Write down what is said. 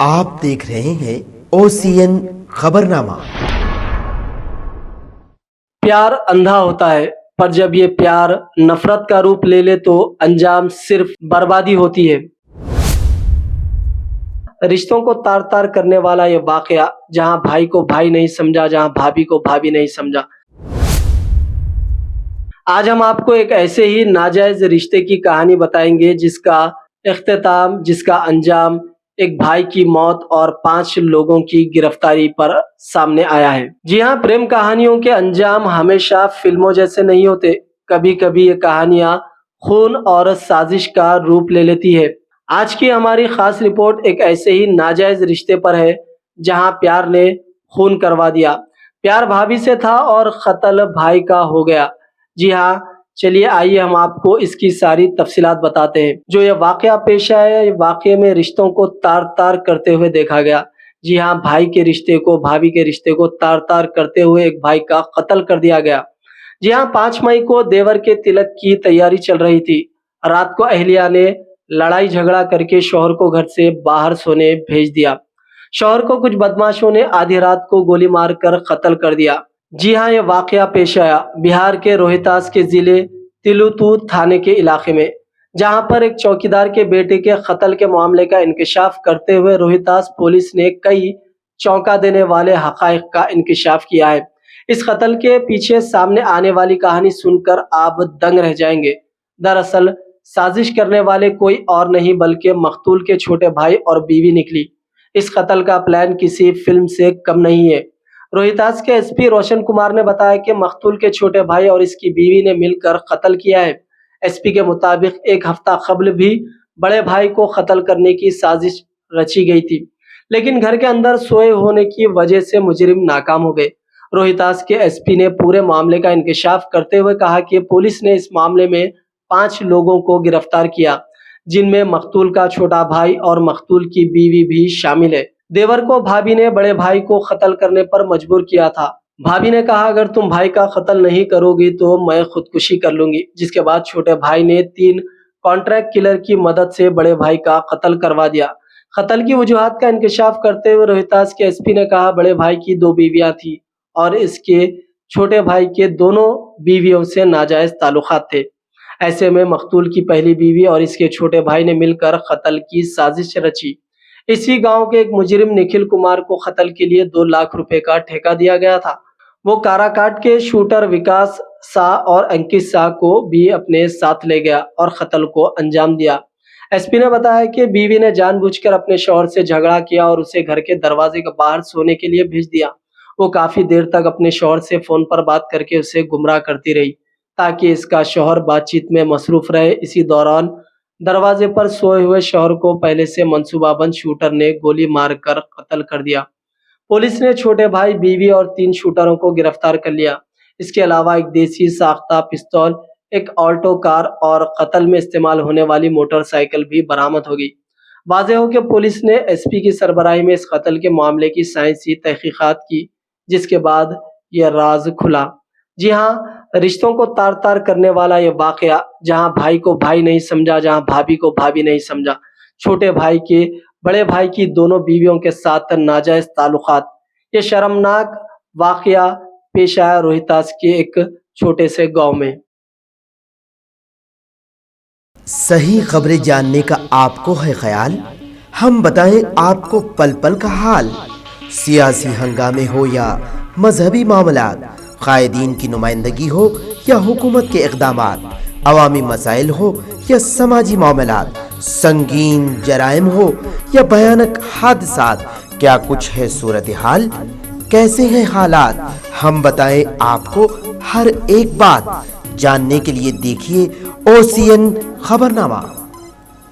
آپ دیکھ رہے ہیں OCN خبرنامہ۔ پیار اندھا ہوتا ہے، پر جب یہ پیار نفرت کا روپ لے لے تو انجام صرف بربادی ہوتی ہے۔ رشتوں کو تار تار کرنے والا یہ واقعہ، جہاں بھائی کو بھائی نہیں سمجھا، جہاں بھابھی کو بھابھی نہیں سمجھا۔ آج ہم آپ کو ایک ایسے ہی ناجائز رشتے کی کہانی بتائیں گے جس کا اختتام، جس کا انجام ایک بھائی کی موت اور 5 لوگوں کی گرفتاری پر سامنے آیا ہے۔ جی ہاں، پریم کہانیوں کے انجام ہمیشہ فلموں جیسے نہیں ہوتے۔ کبھی کبھی یہ کہانیاں خون اور سازش کا روپ لے لیتی ہے۔ آج کی ہماری خاص رپورٹ ایک ایسے ہی ناجائز رشتے پر ہے جہاں پیار نے خون کروا دیا۔ پیار بھابھی سے تھا اور قتل بھائی کا ہو گیا۔ جی ہاں، چلیے آئیے ہم آپ کو اس کی ساری تفصیلات بتاتے ہیں۔ جو یہ واقعہ پیش آیا ہے، واقعے میں رشتوں کو تار تار کرتے ہوئے دیکھا گیا۔ جی ہاں، بھائی کے رشتے کو، بھابھی کے رشتے کو تار تار کرتے ہوئے ایک بھائی کا قتل کر دیا گیا۔ جی ہاں، 5 مئی کو دیور کے تلک کی تیاری چل رہی تھی۔ رات کو اہلیہ نے لڑائی جھگڑا کر کے شوہر کو گھر سے باہر سونے بھیج دیا۔ شوہر کو کچھ بدماشوں نے آدھی رات کو گولی مار کر قتل کر دیا۔ جی ہاں، یہ واقعہ پیش آیا بہار کے روہتاس کے ضلع تلوتو تھانے کے علاقے میں، جہاں پر ایک چوکیدار کے بیٹے کے قتل کے معاملے کا انکشاف کرتے ہوئے روہتاس پولیس نے کئی چونکا دینے والے حقائق کا انکشاف کیا ہے۔ اس قتل کے پیچھے سامنے آنے والی کہانی سن کر آپ دنگ رہ جائیں گے۔ دراصل سازش کرنے والے کوئی اور نہیں بلکہ مقتول کے چھوٹے بھائی اور بیوی نکلی۔ اس قتل کا پلان کسی فلم سے کم نہیں ہے۔ روہتاس کے SP روشن کمار نے بتایا کہ مقتول کے چھوٹے بھائی اور اس کی بیوی نے مل کر قتل کیا ہے۔ SP کے مطابق ایک ہفتہ قبل بھی بڑے بھائی کو قتل کرنے کی سازش رچی گئی تھی، لیکن گھر کے اندر سوئے ہونے کی وجہ سے مجرم ناکام ہو گئے۔ روہتاس کے SP نے پورے معاملے کا انکشاف کرتے ہوئے کہا کہ پولیس نے اس معاملے میں 5 لوگوں کو گرفتار کیا، جن میں مقتول کا چھوٹا بھائی اور مقتول کی بیوی بھی شامل ہے۔ دیور کو بھابھی نے بڑے بھائی کو قتل کرنے پر مجبور کیا تھا۔ بھابھی نے کہا اگر تم بھائی کا قتل نہیں کرو گی تو میں خودکشی کر لوں گی، جس کے بعد چھوٹے بھائی نے 3 کانٹریکٹ کلر کی مدد سے بڑے بھائی کا قتل کروا دیا۔ قتل کی وجوہات کا انکشاف کرتے ہوئے روہتاس کے SP نے کہا بڑے بھائی کی 2 بیویاں تھیں اور اس کے چھوٹے بھائی کے دونوں بیویوں سے ناجائز تعلقات تھے۔ ایسے میں مقتول کی پہلی بیوی اور اس کے چھوٹے بھائی نے مل کر قتل کی سازش رچی۔ اسی گاؤں کے ایک مجرم نکھل کمار کو قتل کے لیے 2 لاکھ روپے کا ٹھیکہ دیا گیا تھا۔ وہ کاراکاٹ کے شوٹر وکاس سا اور انکت سا کو بھی اپنے ساتھ لے گیا اور قتل کو انجام دیا۔ SP نے بتایا کہ بیوی نے جان بوجھ کر اپنے شوہر سے جھگڑا کیا اور اسے گھر کے دروازے کے باہر سونے کے لیے بھیج دیا۔ وہ کافی دیر تک اپنے شوہر سے فون پر بات کر کے اسے گمراہ کرتی رہی تاکہ اس کا شوہر بات چیت میں مصروف رہے۔ اسی دوران دروازے پر سوئے ہوئے شوہر کو پہلے سے منصوبہ بند شوٹر نے گولی مار کر قتل کر دیا۔ پولیس نے چھوٹے بھائی، بیوی اور 3 شوٹروں کو گرفتار کر لیا۔ اس کے علاوہ ایک دیسی ساختہ پستول، ایک آلٹو کار اور قتل میں استعمال ہونے والی موٹر سائیکل بھی برآمد ہو گئی۔ واضح ہو کہ پولیس نے SP کی سربراہی میں اس قتل کے معاملے کی سائنسی تحقیقات کی، جس کے بعد یہ راز کھلا۔ جی ہاں، رشتوں کو تار تار کرنے والا یہ واقعہ، جہاں بھائی کو بھائی نہیں سمجھا، جہاں بھابھی کو بھابھی نہیں سمجھا، چھوٹے بھائی کے بڑے بھائی کی دونوں بیویوں کے ساتھ ناجائز تعلقات۔ یہ شرمناک واقعہ پیش آیا روہتاس کے ایک چھوٹے سے گاؤں میں۔ صحیح خبریں جاننے کا آپ کو ہے خیال؟ ہم بتائیں آپ کو پل پل کا حال۔ سیاسی ہنگامے ہو یا مذہبی معاملات، قائدین کی نمائندگی ہو یا حکومت کے اقدامات، عوامی مسائل ہو یا سماجی معاملات، سنگین جرائم ہو یا بھیانک حادثات، کیا کچھ ہے صورتحال؟ کیسے ہیں حالات؟ ہم بتائیں آپ کو ہر ایک بات۔ جاننے کے لیے دیکھیے OCN خبرنامہ۔